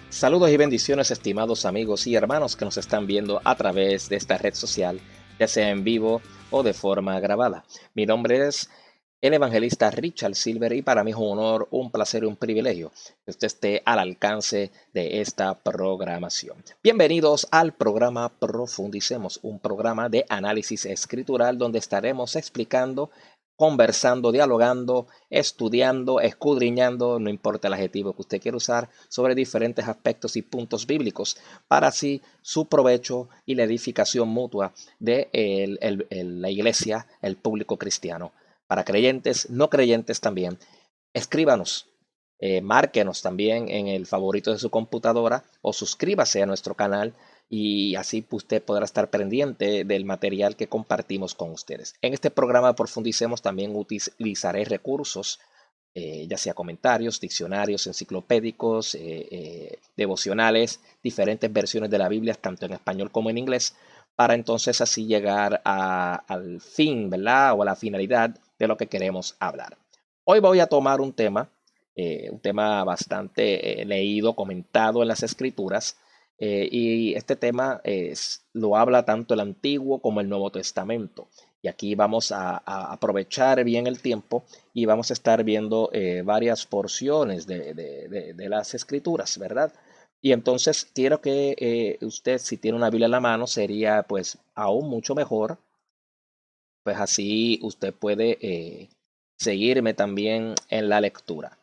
Saludos y bendiciones, estimados amigos y hermanos que nos están viendo a través de esta red social, ya sea en vivo o de forma grabada. Mi nombre es el evangelista Richard Silver y para mí es un honor, un placer y un privilegio que usted esté al alcance de esta programación. Bienvenidos al programa Profundicemos, un programa de análisis escritural donde estaremos explicando, conversando, dialogando, estudiando, escudriñando, no importa el adjetivo que usted quiera usar, sobre diferentes aspectos y puntos bíblicos, para así su provecho y la edificación mutua de la iglesia, el público cristiano. Para creyentes, no creyentes también. Escríbanos, márquenos también en el favorito de su computadora o suscríbase a nuestro canal y así usted podrá estar pendiente del material que compartimos con ustedes. En este programa Profundicemos también utilizaré recursos, ya sea comentarios, diccionarios enciclopédicos, devocionales, diferentes versiones de la Biblia, tanto en español como en inglés, para entonces así llegar al fin, ¿verdad? O a la finalidad de lo que queremos hablar. Hoy voy a tomar un tema bastante leído, comentado en las escrituras, y este tema lo habla tanto el Antiguo como el Nuevo Testamento. Y aquí vamos a aprovechar bien el tiempo y vamos a estar viendo varias porciones de las escrituras, ¿verdad? Y entonces quiero que usted, si tiene una Biblia en la mano, sería pues aún mucho mejor, pues así usted puede seguirme también en la lectura.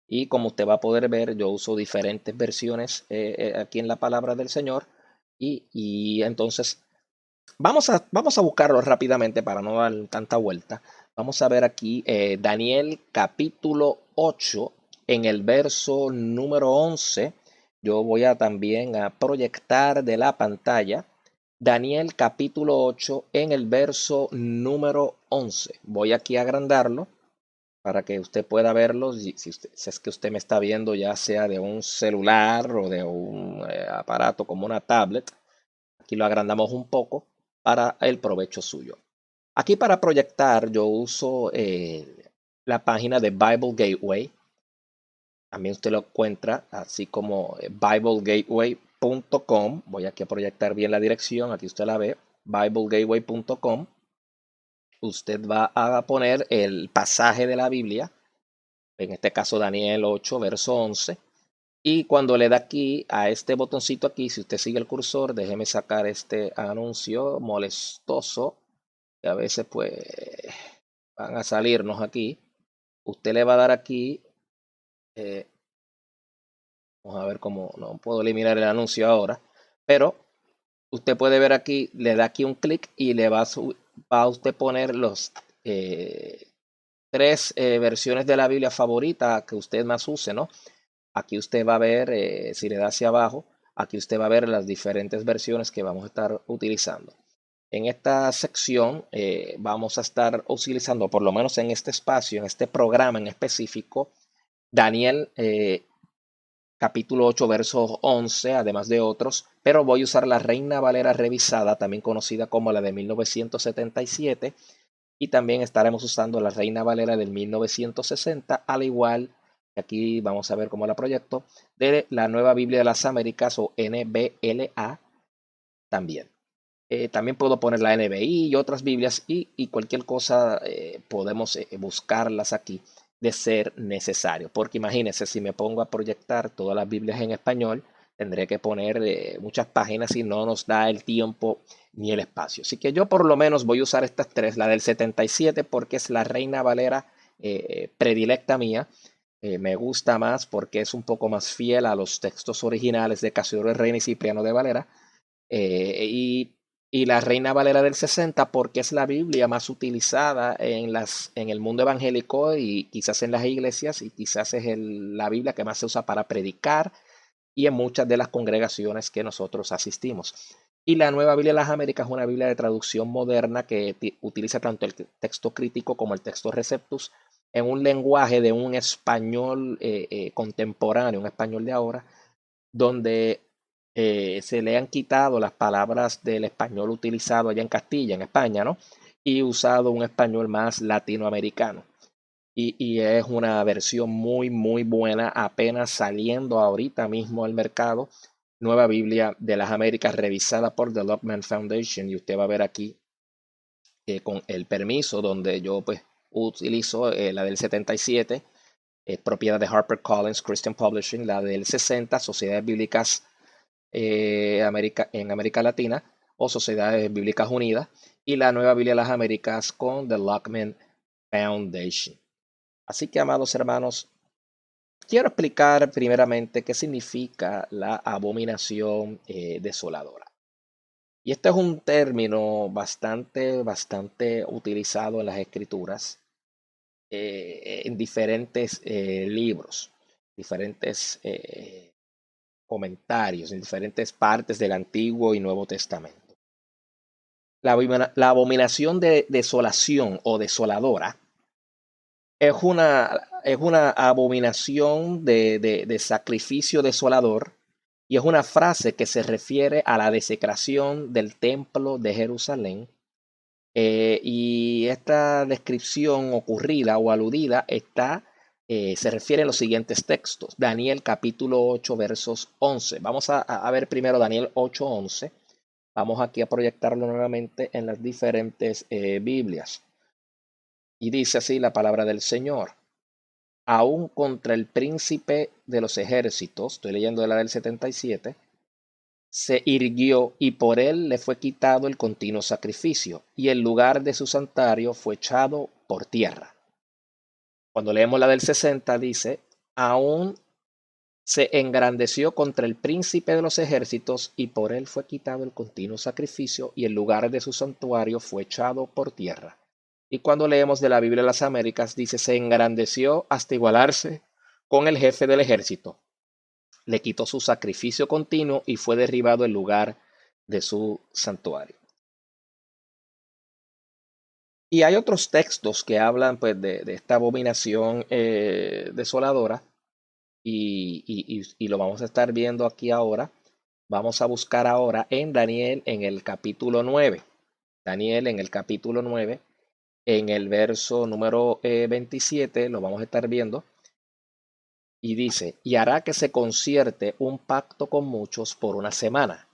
Y como usted va a poder ver, yo uso diferentes versiones aquí en la palabra del Señor. Y entonces vamos a buscarlo rápidamente para no dar tanta vuelta. Vamos a ver aquí Daniel capítulo 8 en el verso número 11. Yo voy a también a proyectar de la pantalla Daniel capítulo 8 en el verso número 11. Voy aquí a agrandarlo para que usted pueda verlo. Si es que usted me está viendo ya sea de un celular o de un aparato como una tablet, aquí lo agrandamos un poco para el provecho suyo. Aquí para proyectar yo uso la página de Bible Gateway. También usted lo encuentra así como biblegateway.com. Voy aquí a proyectar bien la dirección. Aquí usted la ve. biblegateway.com. Usted va a poner el pasaje de la Biblia, en este caso Daniel 8, verso 11. Y cuando le da aquí a este botoncito aquí, si usted sigue el cursor, déjeme sacar este anuncio molestoso que a veces pues van a salirnos aquí. Usted le va a dar aquí, eh, vamos a ver cómo, no puedo eliminar el anuncio ahora, pero usted puede ver aquí, le da aquí un clic y le va a usted poner los tres versiones de la Biblia favorita que usted más use, ¿no? Aquí usted va a ver, si le da hacia abajo, aquí usted va a ver las diferentes versiones que vamos a estar utilizando. En esta sección vamos a estar utilizando, por lo menos en este espacio, en este programa en específico, Daniel capítulo 8, verso 11, además de otros, pero voy a usar la Reina Valera revisada, también conocida como la de 1977, y también estaremos usando la Reina Valera del 1960, al igual que aquí vamos a ver cómo la proyecto, de la Nueva Biblia de las Américas o NBLA también. También puedo poner la NBI y otras Biblias y cualquier cosa podemos buscarlas aquí de ser necesario. Porque imagínense, si me pongo a proyectar todas las Biblias en español, tendré que poner muchas páginas y no nos da el tiempo ni el espacio. Así que yo por lo menos voy a usar estas tres, la del 77 porque es la Reina Valera predilecta mía. Me gusta más porque es un poco más fiel a los textos originales de Casiodoro Reina y Cipriano de Valera. Eh, y, y la Reina Valera del 60 porque es la Biblia más utilizada en el mundo evangélico y quizás en las iglesias y quizás es la Biblia que más se usa para predicar y en muchas de las congregaciones que nosotros asistimos. Y la Nueva Biblia de las Américas es una Biblia de traducción moderna que utiliza tanto el texto crítico como el texto receptus en un lenguaje de un español contemporáneo, un español de ahora, donde se le han quitado las palabras del español utilizado allá en Castilla, en España, ¿no? Y usado un español más latinoamericano. y es una versión muy, muy buena, apenas saliendo ahorita mismo al mercado. Nueva Biblia de las Américas revisada por The Lockman Foundation, y usted va a ver aquí con el permiso donde yo pues utilizo la del 77, propiedad de HarperCollins Christian Publishing, la del 60, Sociedades Bíblicas en América Latina o Sociedades Bíblicas Unidas, y la Nueva Biblia de las Américas con The Lockman Foundation. Así que, amados hermanos, quiero explicar primeramente qué significa la abominación desoladora. Y este es un término bastante utilizado en las escrituras, en diferentes libros, diferentes comentarios, en diferentes partes del Antiguo y Nuevo Testamento. La abominación de desolación o desoladora es una abominación de sacrificio desolador, y es una frase que se refiere a la desecración del templo de Jerusalén. Y esta descripción ocurrida o aludida se refiere a los siguientes textos. Daniel capítulo 8 versos 11. Vamos a ver primero Daniel 8, 11. Vamos aquí a proyectarlo nuevamente en las diferentes Biblias. Y dice así la palabra del Señor. Aún contra el príncipe de los ejércitos, estoy leyendo de la del 77, se irguió, y por él le fue quitado el continuo sacrificio, y el lugar de su santuario fue echado por tierra. Cuando leemos la del 60 dice, aún se engrandeció contra el príncipe de los ejércitos, y por él fue quitado el continuo sacrificio, y el lugar de su santuario fue echado por tierra. Y cuando leemos de la Biblia de las Américas dice, se engrandeció hasta igualarse con el jefe del ejército. Le quitó su sacrificio continuo y fue derribado el lugar de su santuario. Y hay otros textos que hablan pues de esta abominación desoladora, y lo vamos a estar viendo aquí ahora. Vamos a buscar ahora en Daniel en el capítulo 9. Daniel en el capítulo 9, en el verso número 27, lo vamos a estar viendo. Y dice, y hará que se concierte un pacto con muchos por una semana.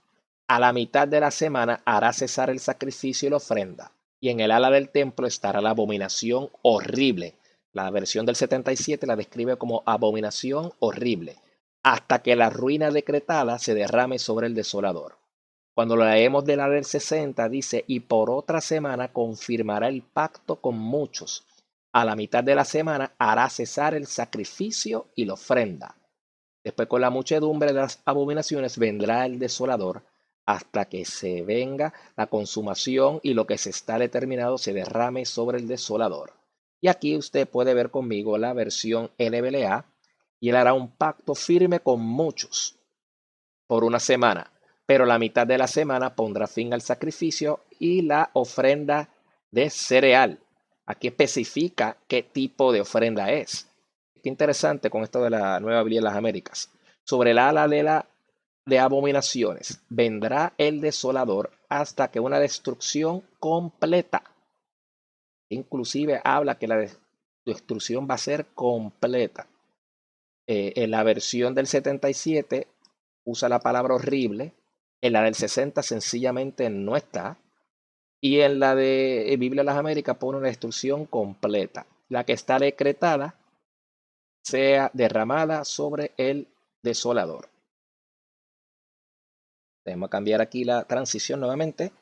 A la mitad de la semana hará cesar el sacrificio y la ofrenda, y en el ala del templo estará la abominación horrible. La versión del 77 la describe como abominación horrible, hasta que la ruina decretada se derrame sobre el desolador. Cuando lo leemos de la del 60 dice, y por otra semana confirmará el pacto con muchos. A la mitad de la semana hará cesar el sacrificio y la ofrenda. Después, con la muchedumbre de las abominaciones vendrá el desolador, hasta que se venga la consumación y lo que se está determinado se derrame sobre el desolador. Y aquí usted puede ver conmigo la versión NBLA, y él hará un pacto firme con muchos por una semana, pero la mitad de la semana pondrá fin al sacrificio y la ofrenda de cereal. Aquí especifica qué tipo de ofrenda es. Qué interesante con esto de la Nueva Biblia de las Américas. Sobre el ala de abominaciones vendrá el desolador hasta que una destrucción completa. Inclusive habla que la destrucción va a ser completa. En la versión del 77 usa la palabra horrible, en la del 60 sencillamente no está, y en la de Biblia de las Américas pone una destrucción completa. La que está decretada sea derramada sobre el desolador. Vamos a cambiar aquí la transición nuevamente.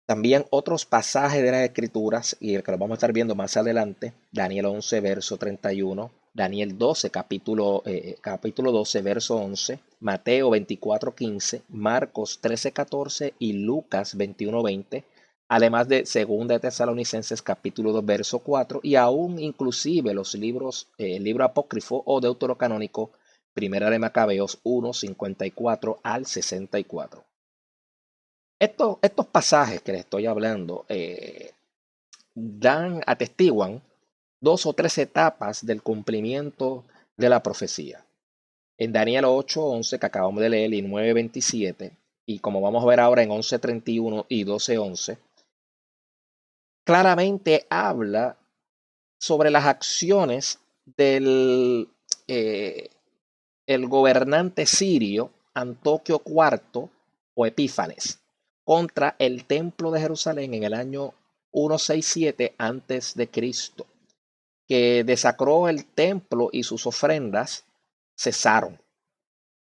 También otros pasajes de las Escrituras, y el que lo vamos a estar viendo más adelante, Daniel 11, verso 31, Daniel 12, capítulo 12, verso 11, Mateo 24, 15, Marcos 13, 14 y Lucas 21, 20, además de 2 de Tesalonicenses capítulo 2, verso 4, y aún inclusive los libros, el libro apócrifo o deuterocanónico, Primera de Macabeos 1, 54 al 64. Estos pasajes que les estoy hablando atestiguan 2 o 3 etapas del cumplimiento de la profecía. En Daniel 8:11 que acabamos de leer y 9:27, y como vamos a ver ahora en 11:31 y 12:11, claramente habla sobre las acciones del el gobernante sirio Antoquio IV o Epífanes contra el templo de Jerusalén en el año 167 antes de Cristo, que desacró el templo y sus ofrendas cesaron.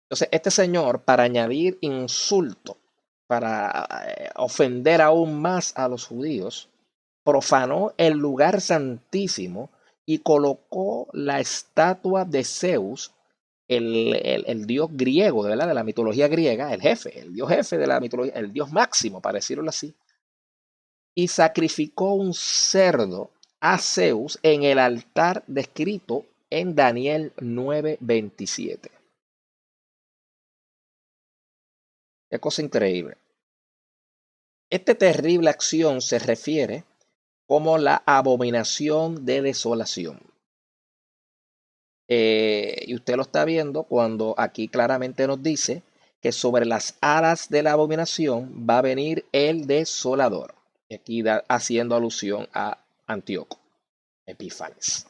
Entonces, este señor, para añadir insulto, para ofender aún más a los judíos, profanó el lugar santísimo y colocó la estatua de Zeus, el dios griego, ¿verdad? De la mitología griega, el jefe, el dios jefe de la mitología, el dios máximo, para decirlo así, y sacrificó un cerdo a Zeus en el altar descrito en Daniel 9:27. Qué cosa increíble. Esta terrible acción se refiere como la abominación de desolación. Y usted lo está viendo cuando aquí claramente nos dice que sobre las alas de la abominación va a venir el desolador. Y aquí haciendo alusión a Antíoco Epífanes.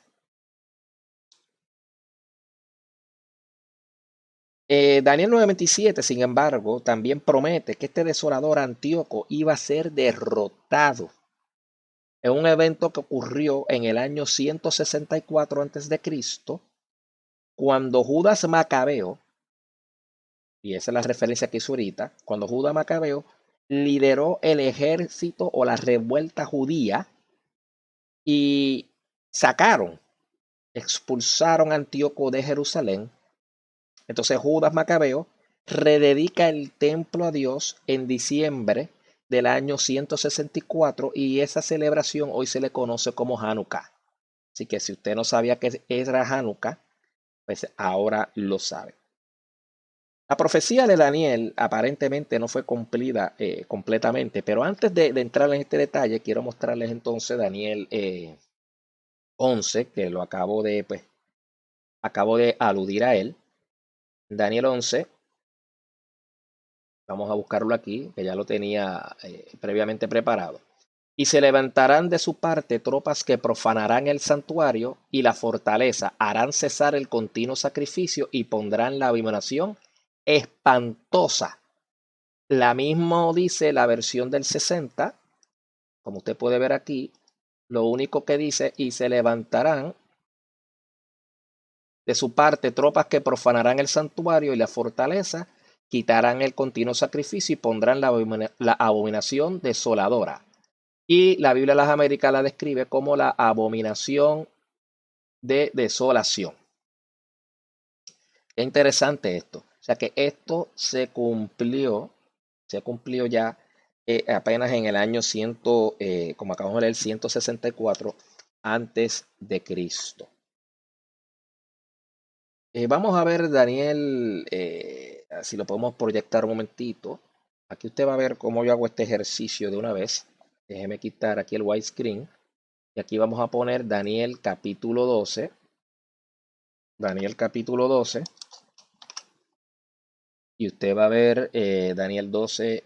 Daniel 9:27, sin embargo, también promete que este desolador Antíoco iba a ser derrotado en un evento que ocurrió en el año 164 a.C., cuando Judas Macabeo, y esa es la referencia que hizo ahorita, cuando Judas Macabeo lideró el ejército o la revuelta judía y expulsaron a Antíoco de Jerusalén. Entonces Judas Macabeo rededica el templo a Dios en diciembre del año 164 y esa celebración hoy se le conoce como Hanukkah. Así que si usted no sabía que era Hanukkah, pues ahora lo sabe. La profecía de Daniel aparentemente no fue cumplida completamente, pero antes de entrar en este detalle, quiero mostrarles entonces Daniel 11, que lo acabo de aludir a él. Daniel 11, vamos a buscarlo aquí, que ya lo tenía previamente preparado. Y se levantarán de su parte tropas que profanarán el santuario y la fortaleza, harán cesar el continuo sacrificio y pondrán la abominación espantosa. La misma dice la versión del 60, como usted puede ver aquí, lo único que dice, y se levantarán de su parte tropas que profanarán el santuario y la fortaleza, quitarán el continuo sacrificio y pondrán la abominación desoladora. Y la Biblia de las Américas la describe como la abominación de desolación. Qué interesante esto. O sea que esto se cumplió ya apenas en el año 100, como acabamos de leer, 164 antes de Cristo. Vamos a ver, Daniel, si lo podemos proyectar un momentito. Aquí usted va a ver cómo yo hago este ejercicio de una vez. Déjeme quitar aquí el widescreen. Y aquí vamos a poner Daniel capítulo 12. Daniel capítulo 12. Y usted va a ver Daniel 12.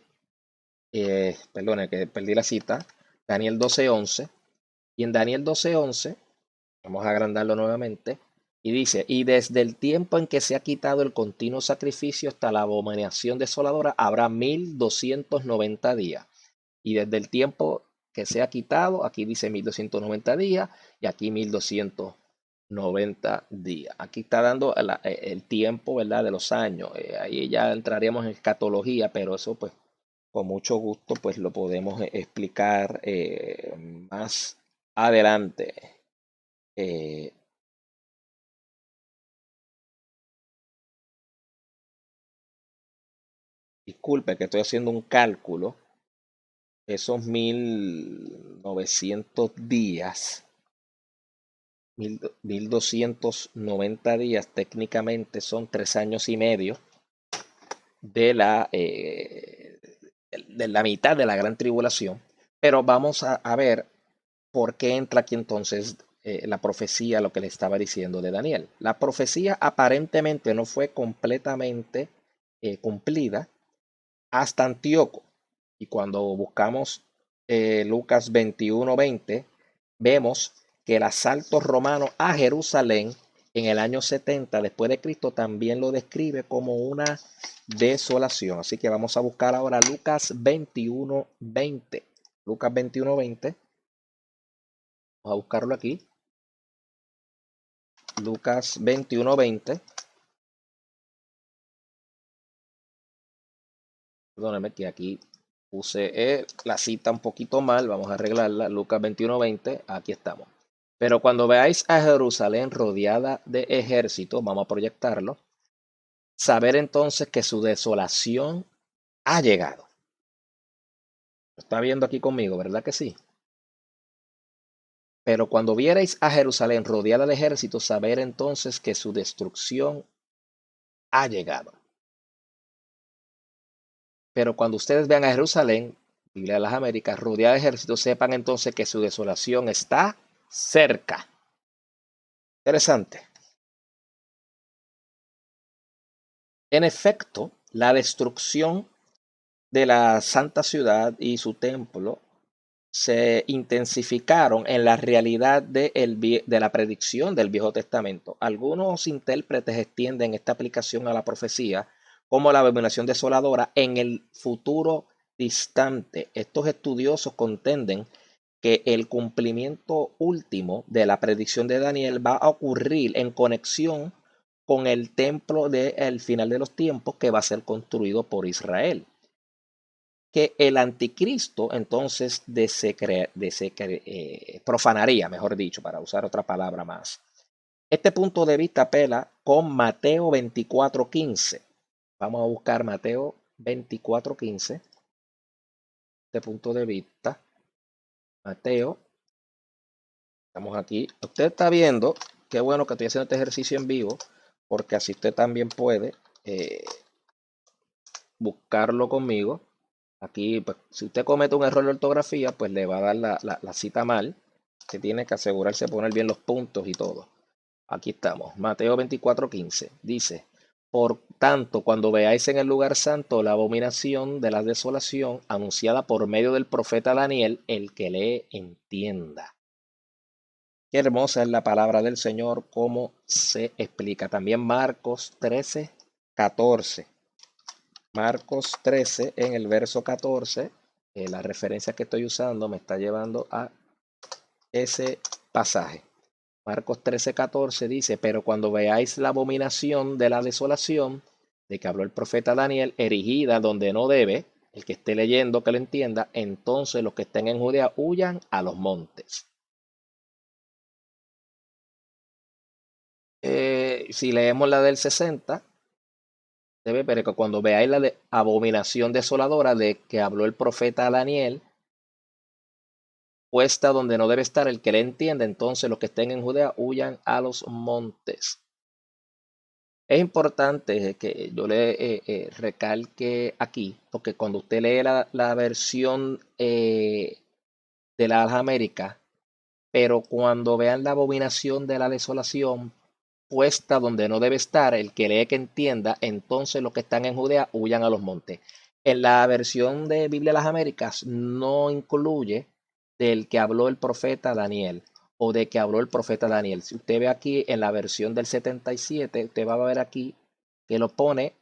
Perdone que perdí la cita. Daniel 12:11. Y en Daniel 12:11, vamos a agrandarlo nuevamente. Y dice, y desde el tiempo en que se ha quitado el continuo sacrificio hasta la abominación desoladora, habrá 1290 días. Y desde el tiempo que se ha quitado, aquí dice 1290 días y aquí 1290 días. Aquí está dando el tiempo, ¿verdad? De los años. Ahí ya entraremos en escatología, pero eso pues con mucho gusto pues lo podemos explicar más adelante. Disculpe que estoy haciendo un cálculo. Esos 1900 días, 1290 días técnicamente son 3 años y medio de la mitad de la gran tribulación. Pero vamos a ver por qué entra aquí entonces la profecía, lo que le estaba diciendo de Daniel. La profecía aparentemente no fue completamente cumplida hasta Antíoco. Y cuando buscamos Lucas 21:20, vemos que el asalto romano a Jerusalén en el año 70 después de Cristo también lo describe como una desolación. Así que vamos a buscar ahora Lucas 21:20. Lucas 21:20. Vamos a buscarlo aquí. Lucas 21:20. Perdóname que aquí puse la cita un poquito mal. Vamos a arreglarla. Lucas 21:20. Aquí estamos. Pero cuando veáis a Jerusalén rodeada de ejércitos, vamos a proyectarlo, saber entonces que su desolación ha llegado. Lo está viendo aquí conmigo, ¿verdad que sí? Pero cuando vierais a Jerusalén rodeada de ejércitos, saber entonces que su destrucción ha llegado. Pero cuando ustedes vean a Jerusalén, Biblia de las Américas, rodeada de ejércitos, sepan entonces que su desolación está cerca. Interesante. En efecto, la destrucción de la santa ciudad y su templo se intensificaron en la realidad de la predicción del Viejo Testamento. Algunos intérpretes extienden esta aplicación a la profecía como la abominación desoladora en el futuro distante. Estos estudiosos contenden que el cumplimiento último de la predicción de Daniel va a ocurrir en conexión con el templo del final de los tiempos que va a ser construido por Israel. Que el anticristo entonces profanaría, mejor dicho, para usar otra palabra más. Este punto de vista apela con Mateo 24:15. Vamos a buscar Mateo 24:15. Este punto de vista. Mateo. Estamos aquí. Usted está viendo, qué bueno que estoy haciendo este ejercicio en vivo, porque así usted también puede buscarlo conmigo. Aquí, pues, si usted comete un error de ortografía, pues le va a dar la cita mal. Usted tiene que asegurarse de poner bien los puntos y todo. Aquí estamos. Mateo 24:15. Dice, por tanto, cuando veáis en el lugar santo la abominación de la desolación anunciada por medio del profeta Daniel, el que lee entienda. Qué hermosa es la palabra del Señor, cómo se explica. También Marcos 13:14. Marcos 13 en el verso 14, la referencia que estoy usando me está llevando a ese pasaje. Marcos 13:14 dice, pero cuando veáis la abominación de la desolación, de que habló el profeta Daniel, erigida donde no debe, el que esté leyendo que lo entienda, entonces los que estén en Judea huyan a los montes. Si leemos la del 60, debe, pero que cuando veáis la de abominación desoladora de que habló el profeta Daniel, puesta donde no debe estar el que le entienda, entonces los que estén en Judea huyan a los montes. Es importante que yo le recalque aquí, porque cuando usted lee la versión de las Américas, pero cuando vean la abominación de la desolación puesta donde no debe estar, el que lee que entienda, entonces los que están en Judea huyan a los montes. En la versión de Biblia de las Américas no incluye del que habló el profeta Daniel o de que habló el profeta Daniel. Si usted ve aquí en la versión del 77, usted va a ver aquí que lo pone,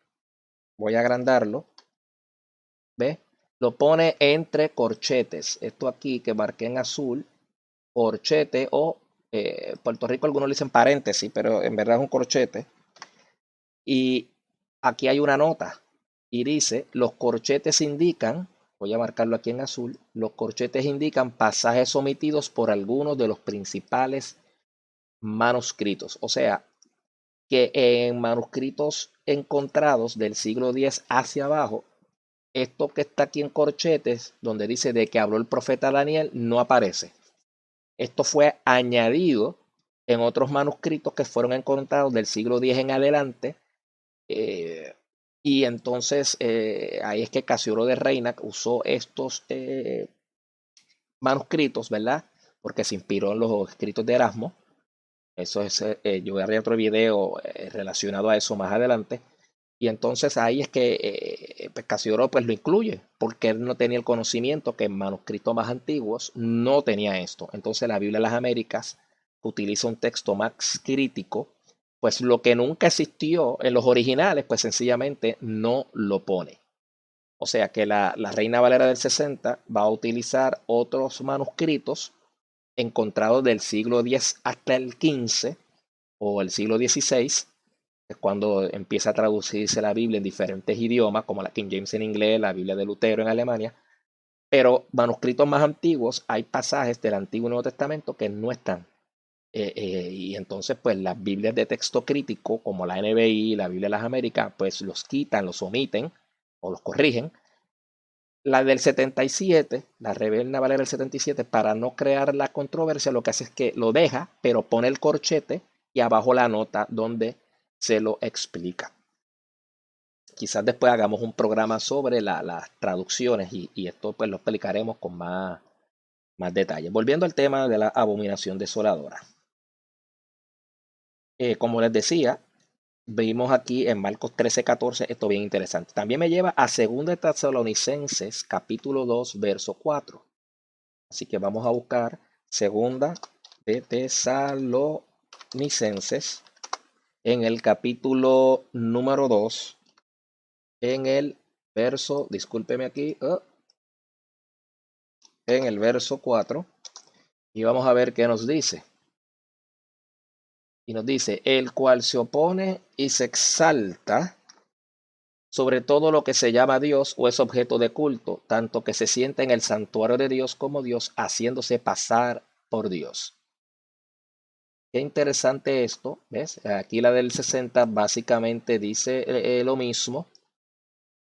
voy a agrandarlo, ¿ve? Lo pone entre corchetes. Esto aquí que marqué en azul, corchete o Puerto Rico algunos le dicen paréntesis, pero en verdad es un corchete. Y aquí hay una nota y dice, los corchetes indican, voy a marcarlo aquí en azul, los corchetes indican pasajes omitidos por algunos de los principales manuscritos. O sea, que en manuscritos encontrados del siglo X hacia abajo, esto que está aquí en corchetes, donde dice de que habló el profeta Daniel, no aparece. Esto fue añadido en otros manuscritos que fueron encontrados del siglo X en adelante. Y entonces ahí es que Casiodoro de Reina usó estos manuscritos, ¿verdad? Porque se inspiró en los escritos de Erasmo. Eso es, yo voy a ver otro video relacionado a eso más adelante. Y entonces ahí es que pues Casiodoro pues lo incluye, porque él no tenía el conocimiento que en manuscritos más antiguos no tenía esto. Entonces la Biblia de las Américas utiliza un texto más crítico, pues lo que nunca existió en los originales, pues sencillamente no lo pone. O sea que la Reina Valera del 60 va a utilizar otros manuscritos encontrados del siglo X hasta el XV o el siglo XVI, es cuando empieza a traducirse la Biblia en diferentes idiomas, como la King James en inglés, la Biblia de Lutero en Alemania. Pero manuscritos más antiguos, hay pasajes del Antiguo y Nuevo Testamento que no están. Y entonces, pues las Biblias de texto crítico, como la NBI, la Biblia de las Américas, pues los quitan, los omiten o los corrigen. La del 77, la Reina Valera del 77, para no crear la controversia, lo que hace es que lo deja, pero pone el corchete y abajo la nota donde se lo explica. Quizás después hagamos un programa sobre las traducciones y esto pues lo explicaremos con más detalles. Volviendo al tema de la abominación desoladora. Como les decía, vimos aquí en Marcos 13:14, esto bien interesante. También me lleva a 2 de Tesalonicenses, capítulo 2, verso 4. Así que vamos a buscar 2 de Tesalonicenses en el capítulo número 2, en el verso, discúlpeme aquí, en el verso 4, y vamos a ver qué nos dice. Y nos dice, el cual se opone y se exalta sobre todo lo que se llama Dios o es objeto de culto, tanto que se sienta en el santuario de Dios como Dios, haciéndose pasar por Dios. Qué interesante esto, ¿ves? Aquí la del 60 básicamente dice lo mismo.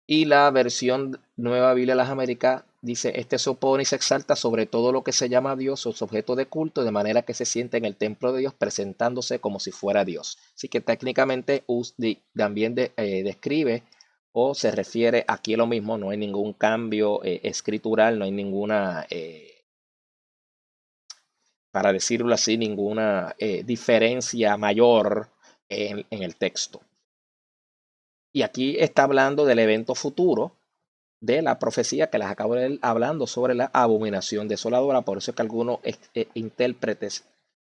Y la versión Nueva Biblia de las Américas dice, este se opone y se exalta sobre todo lo que se llama Dios o es objeto de culto, de manera que se siente en el templo de Dios presentándose como si fuera Dios. Así que técnicamente también describe o se refiere aquí a lo mismo, no hay ningún cambio escritural, no hay ninguna, para decirlo así, ninguna diferencia mayor en el texto. Y aquí está hablando del evento futuro de la profecía que les acabo de ir hablando sobre la abominación desoladora. Por eso es que algunos intérpretes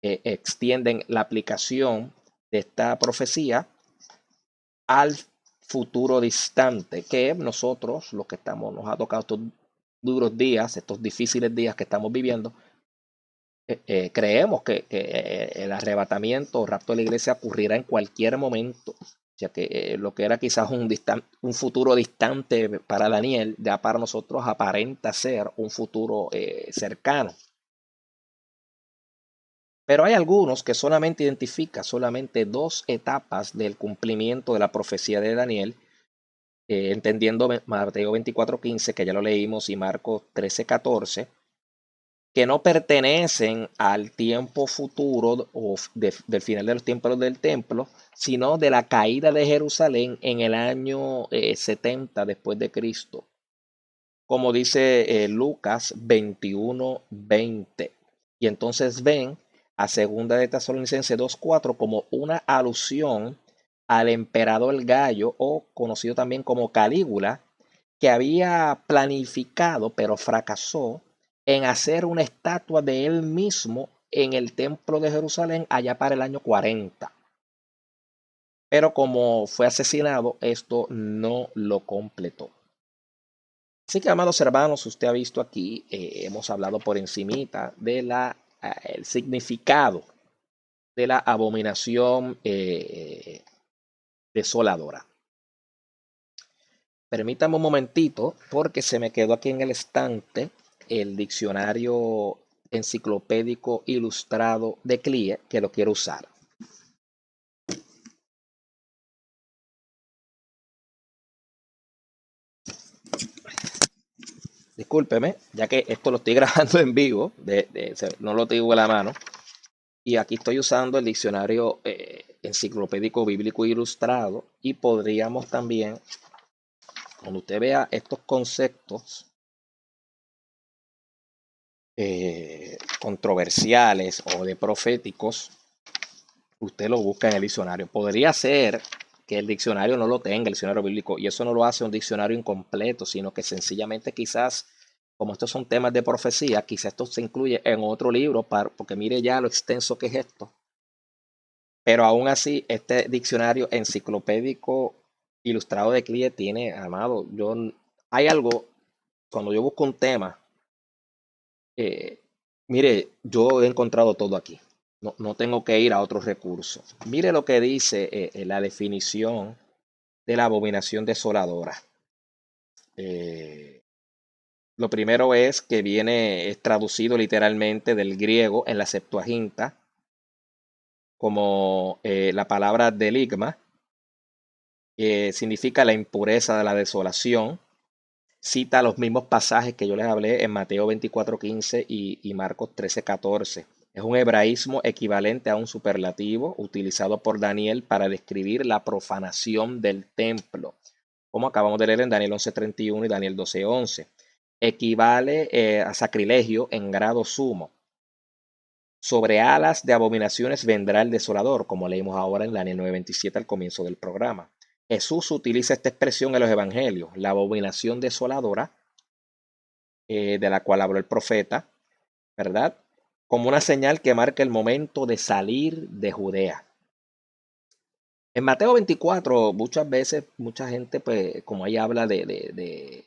extienden la aplicación de esta profecía al futuro distante, que nosotros, los que nos ha tocado estos duros días, estos difíciles días que estamos viviendo, creemos que el arrebatamiento o rapto de la iglesia ocurrirá en cualquier momento. O sea que lo que era quizás un futuro distante para Daniel, ya para nosotros aparenta ser un futuro cercano. Pero hay algunos que solamente identifican solamente 2 etapas del cumplimiento de la profecía de Daniel, entendiendo Mateo 24:15, que ya lo leímos, y Marcos 13:14, que no pertenecen al tiempo futuro o del final de los tiempos del templo, sino de la caída de Jerusalén en el año 70 después de Cristo. Como dice Lucas 21:20. Y entonces ven a 2 de Tesalonicenses 2:4 como una alusión al emperador Gallo, o conocido también como Calígula, que había planificado pero fracasó en hacer una estatua de él mismo en el templo de Jerusalén allá para el año 40. Pero como fue asesinado, esto no lo completó. Así que, amados hermanos, usted ha visto aquí, hemos hablado por encimita de el significado de la abominación desoladora. Permítame un momentito porque se me quedó aquí en el estante el diccionario enciclopédico ilustrado de CLIE, que lo quiero usar. Discúlpeme, ya que esto lo estoy grabando en vivo, no lo tengo en la mano. Y aquí estoy usando el diccionario enciclopédico bíblico ilustrado, y podríamos también, cuando usted vea estos conceptos controversiales o de proféticos, usted lo busca en el diccionario. Podría ser que el diccionario no lo tenga, el diccionario bíblico, y eso no lo hace un diccionario incompleto, sino que sencillamente quizás como estos son temas de profecía, quizá esto se incluye en otro libro, porque mire ya lo extenso que es esto. Pero aún así, este diccionario enciclopédico ilustrado de CLIE tiene, amado, hay algo, cuando yo busco un tema, eh, mire, yo he encontrado todo aquí. No tengo que ir a otros recursos. Mire lo que dice la definición de la abominación desoladora. Lo primero es que es traducido literalmente del griego en la Septuaginta como la palabra deligma, que significa la impureza de la desolación. Cita los mismos pasajes que yo les hablé en Mateo 24:15 y Marcos 13:14. Es un hebraísmo equivalente a un superlativo utilizado por Daniel para describir la profanación del templo, como acabamos de leer en Daniel 11:31 y Daniel 12:11. Equivale a sacrilegio en grado sumo. Sobre alas de abominaciones vendrá el desolador, como leímos ahora en Daniel 9:27 al comienzo del programa. Jesús utiliza esta expresión en los evangelios, la abominación desoladora, de la cual habló el profeta, ¿verdad? Como una señal que marca el momento de salir de Judea. En Mateo 24, muchas veces, mucha gente, pues, como ahí habla de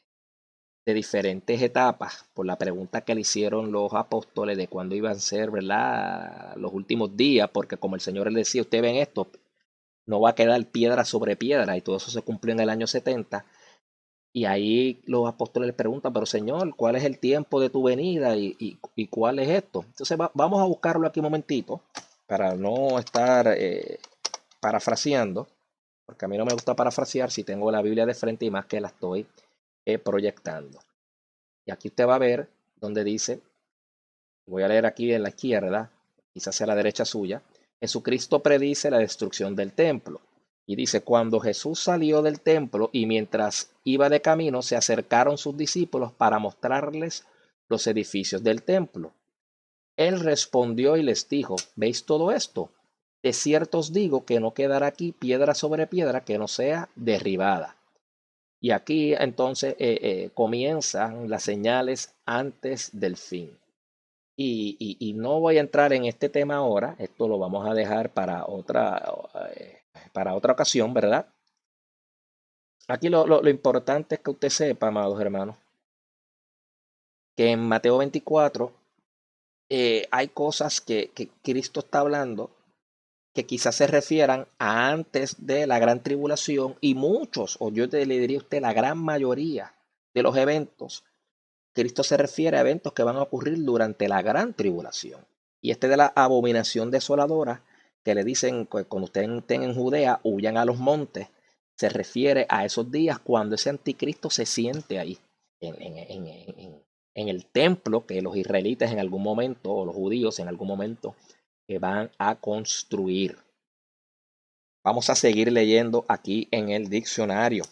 diferentes etapas, por la pregunta que le hicieron los apóstoles de cuándo iban a ser, ¿verdad?, los últimos días, porque como el Señor le decía, ustedes ven esto, no va a quedar piedra sobre piedra, y todo eso se cumplió en el año 70. Y ahí los apóstoles le preguntan, pero Señor, ¿cuál es el tiempo de tu venida y cuál es esto? Entonces vamos a buscarlo aquí un momentito para no estar parafraseando, porque a mí no me gusta parafrasear si tengo la Biblia de frente y más que la estoy proyectando. Y aquí usted va a ver donde dice, voy a leer aquí en la izquierda, quizás sea la derecha suya, Jesucristo predice la destrucción del templo. Y dice, cuando Jesús salió del templo y mientras iba de camino, se acercaron sus discípulos para mostrarles los edificios del templo. Él respondió y les dijo, ¿veis todo esto? De cierto os digo que no quedará aquí piedra sobre piedra que no sea derribada. Y aquí entonces comienzan las señales antes del fin. Y no voy a entrar en este tema ahora, esto lo vamos a dejar para otra ocasión, ¿verdad? Aquí lo importante es que usted sepa, amados hermanos, que en Mateo 24 hay cosas que Cristo está hablando que quizás se refieran a antes de la gran tribulación y muchos, o yo le diría a usted la gran mayoría de los eventos, Cristo se refiere a eventos que van a ocurrir durante la gran tribulación. Y este de la abominación desoladora, que le dicen que cuando ustedes estén en Judea, huyan a los montes, se refiere a esos días cuando ese anticristo se siente ahí, en el templo que los israelitas en algún momento, o los judíos en algún momento, que van a construir. Vamos a seguir leyendo aquí en el diccionario.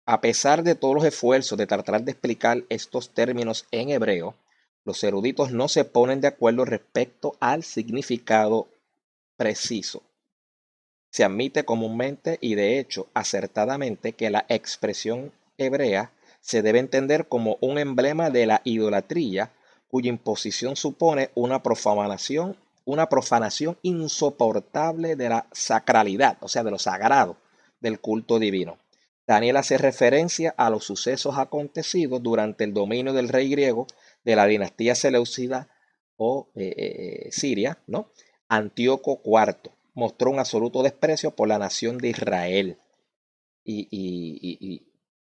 A pesar de todos los esfuerzos de tratar de explicar estos términos en hebreo, los eruditos no se ponen de acuerdo respecto al significado preciso. Se admite comúnmente y de hecho acertadamente que la expresión hebrea se debe entender como un emblema de la idolatría cuya imposición supone una profanación insoportable de la sacralidad, o sea, de lo sagrado del culto divino. Daniel hace referencia a los sucesos acontecidos durante el dominio del rey griego de la dinastía seleucida o Siria, ¿no? Antíoco IV mostró un absoluto desprecio por la nación de Israel. Y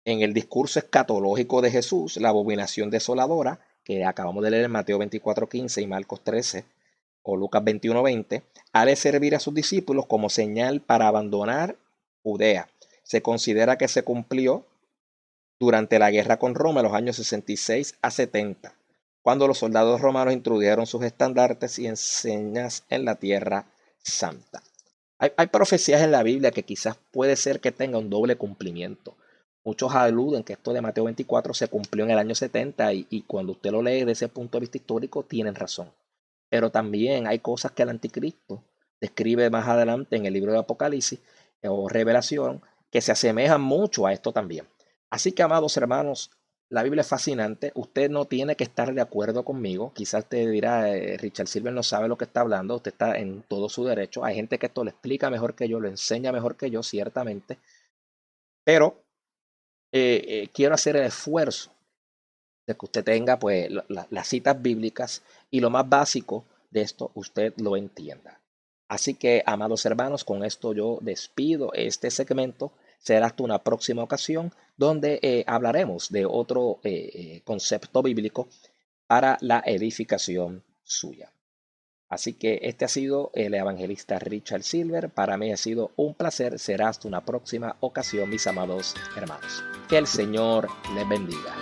en el discurso escatológico de Jesús, la abominación desoladora, que acabamos de leer en Mateo 24:15 y Marcos 13 o Lucas 21:20, ha de servir a sus discípulos como señal para abandonar Judea. Se considera que se cumplió durante la guerra con Roma en los años 66 a 70, cuando los soldados romanos introdujeron sus estandartes y enseñas en la tierra santa. Hay profecías en la Biblia que quizás puede ser que tenga un doble cumplimiento. Muchos aluden que esto de Mateo 24 se cumplió en el año 70 y cuando usted lo lee desde ese punto de vista histórico tienen razón. Pero también hay cosas que el anticristo describe más adelante en el libro de Apocalipsis o Revelación que se asemejan mucho a esto también. Así que, amados hermanos, la Biblia es fascinante. Usted no tiene que estar de acuerdo conmigo. Quizás usted dirá, Richard Silver no sabe lo que está hablando. Usted está en todo su derecho. Hay gente que esto lo explica mejor que yo, lo enseña mejor que yo, ciertamente. Pero quiero hacer el esfuerzo de que usted tenga pues las citas bíblicas y lo más básico de esto usted lo entienda. Así que, amados hermanos, con esto yo despido este segmento. Será hasta una próxima ocasión donde hablaremos de otro concepto bíblico para la edificación suya. Así que este ha sido el evangelista Richard Silver. Para mí ha sido un placer. Será hasta una próxima ocasión, mis amados hermanos. Que el Señor les bendiga.